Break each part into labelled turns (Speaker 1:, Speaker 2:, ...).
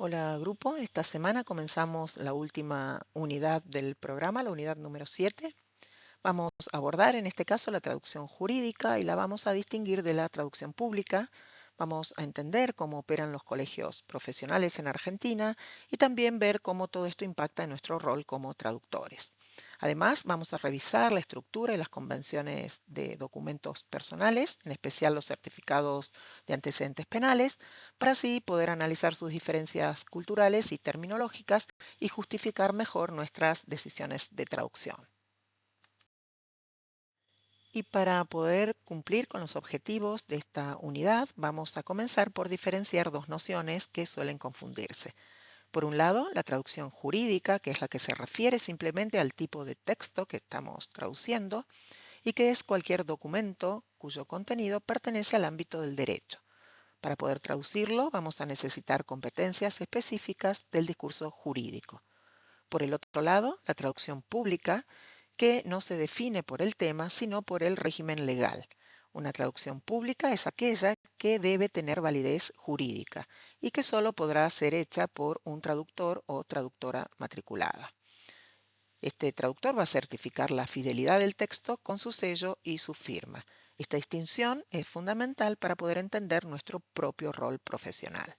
Speaker 1: Hola grupo, esta semana comenzamos la última unidad del programa, la unidad número 7. Vamos a abordar en este caso la traducción jurídica y la vamos a distinguir de la traducción pública. Vamos a entender cómo operan los colegios profesionales en Argentina y también ver cómo todo esto impacta en nuestro rol como traductores. Además, vamos a revisar la estructura y las convenciones de documentos personales, en especial los certificados de antecedentes penales, para así poder analizar sus diferencias culturales y terminológicas y justificar mejor nuestras decisiones de traducción. Y para poder cumplir con los objetivos de esta unidad, vamos a comenzar por diferenciar dos nociones que suelen confundirse. Por un lado, la traducción jurídica, que es la que se refiere simplemente al tipo de texto que estamos traduciendo y que es cualquier documento cuyo contenido pertenece al ámbito del derecho. Para poder traducirlo, vamos a necesitar competencias específicas del discurso jurídico. Por el otro lado, la traducción pública, que no se define por el tema, sino por el régimen legal. Una traducción pública es aquella que debe tener validez jurídica y que solo podrá ser hecha por un traductor o traductora matriculada. Este traductor va a certificar la fidelidad del texto con su sello y su firma. Esta distinción es fundamental para poder entender nuestro propio rol profesional.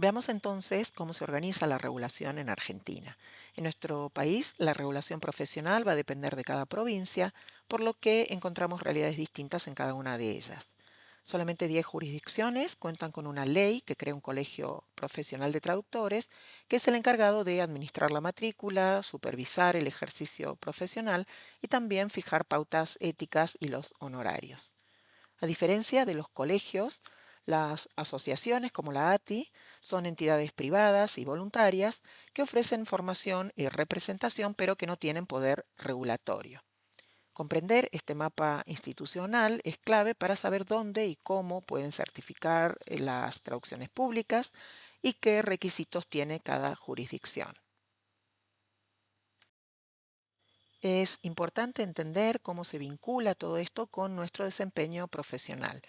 Speaker 1: Veamos entonces cómo se organiza la regulación en Argentina. En nuestro país, la regulación profesional va a depender de cada provincia, por lo que encontramos realidades distintas en cada una de ellas. Solamente 10 jurisdicciones cuentan con una ley que crea un colegio profesional de traductores, que es el encargado de administrar la matrícula, supervisar el ejercicio profesional y también fijar pautas éticas y los honorarios. A diferencia de los colegios, las asociaciones como la ATI son entidades privadas y voluntarias que ofrecen formación y representación, pero que no tienen poder regulatorio. Comprender este mapa institucional es clave para saber dónde y cómo pueden certificar las traducciones públicas y qué requisitos tiene cada jurisdicción. Es importante entender cómo se vincula todo esto con nuestro desempeño profesional.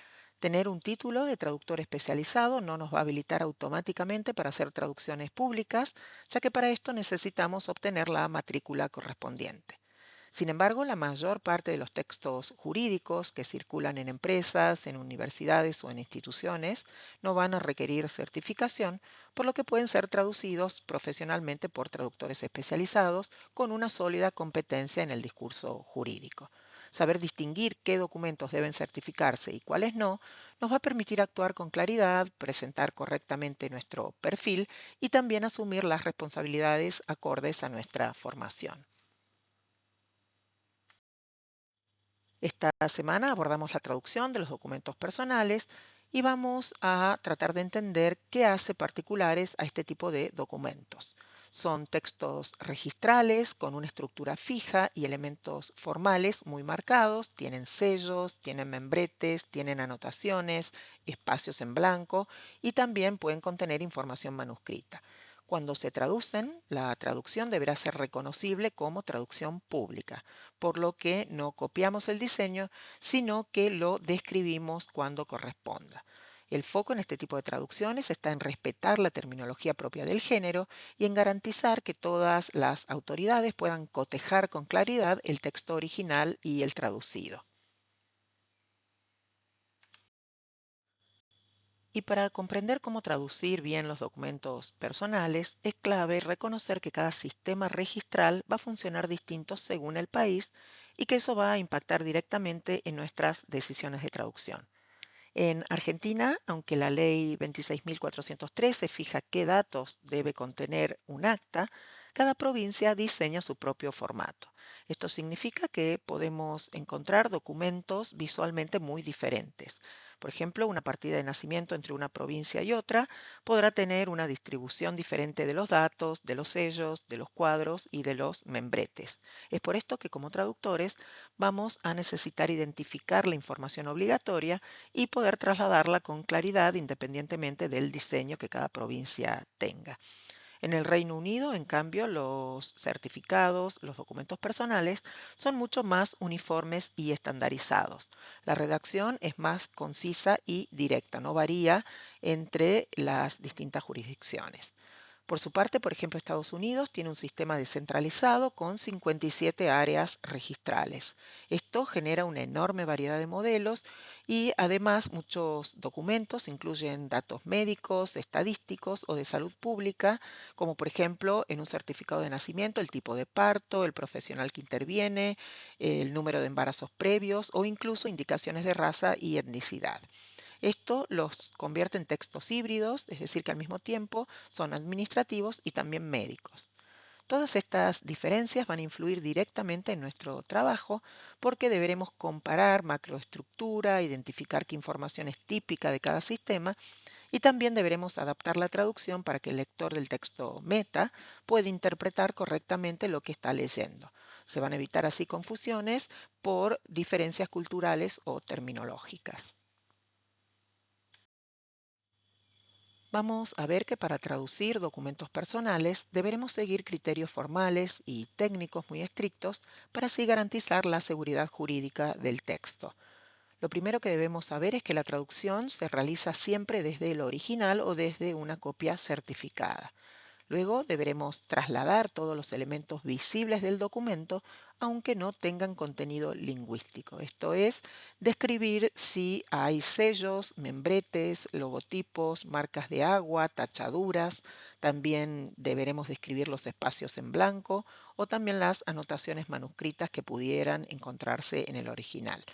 Speaker 1: Tener un título de traductor especializado no nos va a habilitar automáticamente para hacer traducciones públicas, ya que para esto necesitamos obtener la matrícula correspondiente. Sin embargo, la mayor parte de los textos jurídicos que circulan en empresas, en universidades o en instituciones no van a requerir certificación, por lo que pueden ser traducidos profesionalmente por traductores especializados con una sólida competencia en el discurso jurídico. Saber distinguir qué documentos deben certificarse y cuáles no nos va a permitir actuar con claridad, presentar correctamente nuestro perfil y también asumir las responsabilidades acordes a nuestra formación. Esta semana abordamos la traducción de los documentos personales y vamos a tratar de entender qué hace particulares a este tipo de documentos. Son textos registrales con una estructura fija y elementos formales muy marcados, tienen sellos, tienen membretes, tienen anotaciones, espacios en blanco y también pueden contener información manuscrita. Cuando se traducen, la traducción deberá ser reconocible como traducción pública, por lo que no copiamos el diseño, sino que lo describimos cuando corresponda. El foco en este tipo de traducciones está en respetar la terminología propia del género y en garantizar que todas las autoridades puedan cotejar con claridad el texto original y el traducido. Y para comprender cómo traducir bien los documentos personales, es clave reconocer que cada sistema registral va a funcionar distinto según el país y que eso va a impactar directamente en nuestras decisiones de traducción. En Argentina, aunque la ley 26.413 fija qué datos debe contener un acta, cada provincia diseña su propio formato. Esto significa que podemos encontrar documentos visualmente muy diferentes. Por ejemplo, una partida de nacimiento entre una provincia y otra podrá tener una distribución diferente de los datos, de los sellos, de los cuadros y de los membretes. Es por esto que como traductores vamos a necesitar identificar la información obligatoria y poder trasladarla con claridad independientemente del diseño que cada provincia tenga. En el Reino Unido, en cambio, los certificados, los documentos personales son mucho más uniformes y estandarizados. La redacción es más concisa y directa, no varía entre las distintas jurisdicciones. Por su parte, por ejemplo, Estados Unidos tiene un sistema descentralizado con 57 áreas registrales. Esto genera una enorme variedad de modelos y además muchos documentos incluyen datos médicos, estadísticos o de salud pública, como por ejemplo en un certificado de nacimiento el tipo de parto, el profesional que interviene, el número de embarazos previos o incluso indicaciones de raza y etnicidad. Esto los convierte en textos híbridos, es decir, que al mismo tiempo son administrativos y también médicos. Todas estas diferencias van a influir directamente en nuestro trabajo porque deberemos comparar macroestructura, identificar qué información es típica de cada sistema y también deberemos adaptar la traducción para que el lector del texto meta pueda interpretar correctamente lo que está leyendo. Se van a evitar así confusiones por diferencias culturales o terminológicas. Vamos a ver que para traducir documentos personales deberemos seguir criterios formales y técnicos muy estrictos para así garantizar la seguridad jurídica del texto. Lo primero que debemos saber es que la traducción se realiza siempre desde el original o desde una copia certificada. Luego deberemos trasladar todos los elementos visibles del documento, aunque no tengan contenido lingüístico. Esto es, describir si hay sellos, membretes, logotipos, marcas de agua, tachaduras. También deberemos describir los espacios en blanco o también las anotaciones manuscritas que pudieran encontrarse en el original.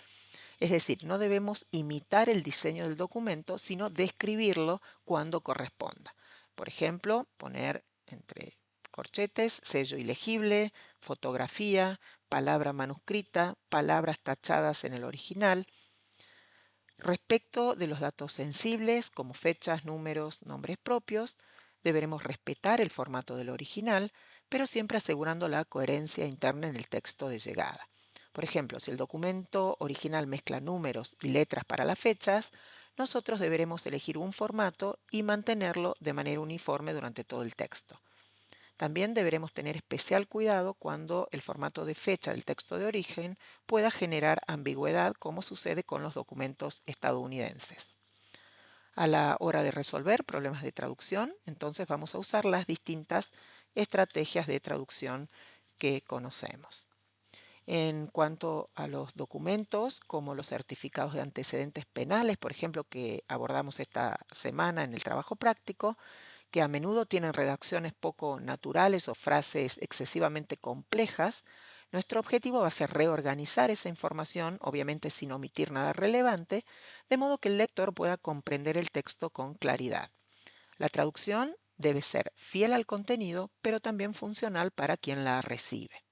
Speaker 1: Es decir, no debemos imitar el diseño del documento, sino describirlo cuando corresponda. Por ejemplo, poner entre corchetes, sello ilegible, fotografía, palabra manuscrita, palabras tachadas en el original. Respecto de los datos sensibles, como fechas, números, nombres propios, deberemos respetar el formato del original, pero siempre asegurando la coherencia interna en el texto de llegada. Por ejemplo, si el documento original mezcla números y letras para las fechas, nosotros deberemos elegir un formato y mantenerlo de manera uniforme durante todo el texto. También deberemos tener especial cuidado cuando el formato de fecha del texto de origen pueda generar ambigüedad, como sucede con los documentos estadounidenses. A la hora de resolver problemas de traducción, entonces vamos a usar las distintas estrategias de traducción que conocemos. En cuanto a los documentos, como los certificados de antecedentes penales, por ejemplo, que abordamos esta semana en el trabajo práctico, que a menudo tienen redacciones poco naturales o frases excesivamente complejas, nuestro objetivo va a ser reorganizar esa información, obviamente sin omitir nada relevante, de modo que el lector pueda comprender el texto con claridad. La traducción debe ser fiel al contenido, pero también funcional para quien la recibe.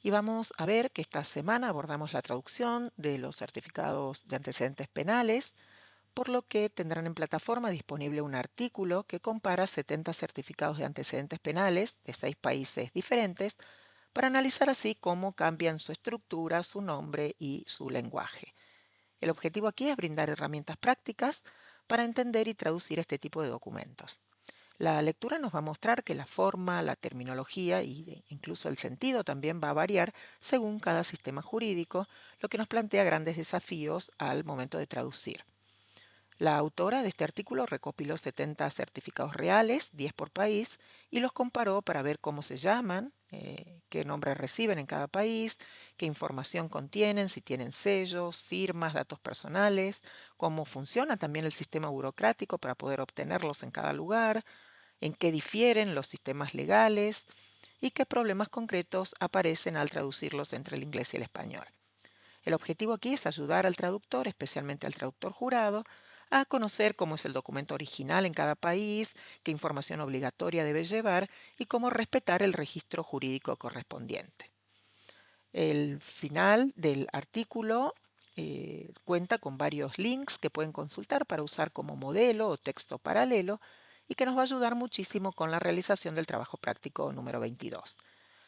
Speaker 1: Y vamos a ver que esta semana abordamos la traducción de los certificados de antecedentes penales, por lo que tendrán en plataforma disponible un artículo que compara 70 certificados de antecedentes penales de 6 países diferentes para analizar así cómo cambian su estructura, su nombre y su lenguaje. El objetivo aquí es brindar herramientas prácticas para entender y traducir este tipo de documentos. La lectura nos va a mostrar que la forma, la terminología e incluso el sentido también va a variar según cada sistema jurídico, lo que nos plantea grandes desafíos al momento de traducir. La autora de este artículo recopiló 70 certificados reales, 10 por país, y los comparó para ver cómo se llaman, qué nombres reciben en cada país, qué información contienen, si tienen sellos, firmas, datos personales, cómo funciona también el sistema burocrático para poder obtenerlos en cada lugar, en qué difieren los sistemas legales y qué problemas concretos aparecen al traducirlos entre el inglés y el español. El objetivo aquí es ayudar al traductor, especialmente al traductor jurado, a conocer cómo es el documento original en cada país, qué información obligatoria debe llevar y cómo respetar el registro jurídico correspondiente. El final del artículo cuenta con varios links que pueden consultar para usar como modelo o texto paralelo y que nos va a ayudar muchísimo con la realización del trabajo práctico número 22.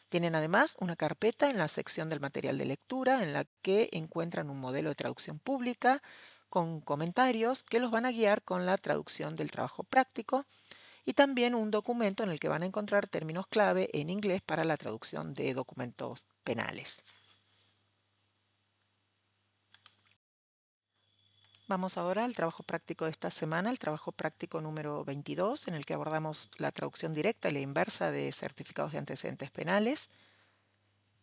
Speaker 1: Tienen además una carpeta en la sección del material de lectura en la que encuentran un modelo de traducción pública con comentarios que los van a guiar con la traducción del trabajo práctico y también un documento en el que van a encontrar términos clave en inglés para la traducción de documentos penales. Vamos ahora al trabajo práctico de esta semana, el trabajo práctico número 22, en el que abordamos la traducción directa y la inversa de certificados de antecedentes penales.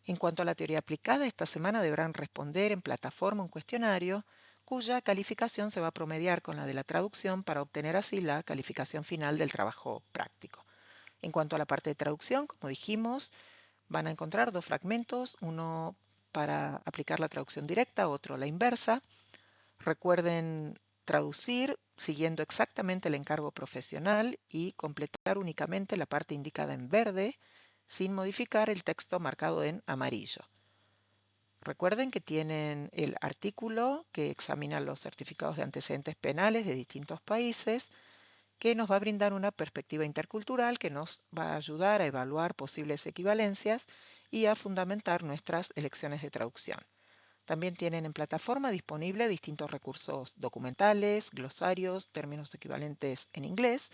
Speaker 1: En cuanto a la teoría aplicada, esta semana deberán responder en plataforma un cuestionario cuya calificación se va a promediar con la de la traducción para obtener así la calificación final del trabajo práctico. En cuanto a la parte de traducción, como dijimos, van a encontrar dos fragmentos, uno para aplicar la traducción directa, otro la inversa. Recuerden traducir siguiendo exactamente el encargo profesional y completar únicamente la parte indicada en verde sin modificar el texto marcado en amarillo. Recuerden que tienen el artículo que examina los certificados de antecedentes penales de distintos países, que nos va a brindar una perspectiva intercultural que nos va a ayudar a evaluar posibles equivalencias y a fundamentar nuestras elecciones de traducción. También tienen en plataforma disponible distintos recursos documentales, glosarios, términos equivalentes en inglés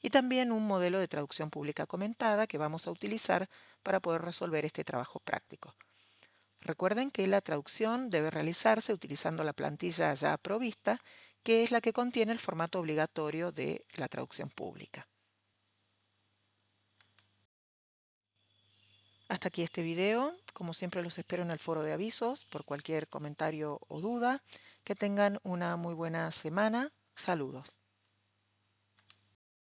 Speaker 1: y también un modelo de traducción pública comentada que vamos a utilizar para poder resolver este trabajo práctico. Recuerden que la traducción debe realizarse utilizando la plantilla ya provista, que es la que contiene el formato obligatorio de la traducción pública. Hasta aquí este video. Como siempre los espero en el foro de avisos por cualquier comentario o duda. Que tengan una muy buena semana. Saludos.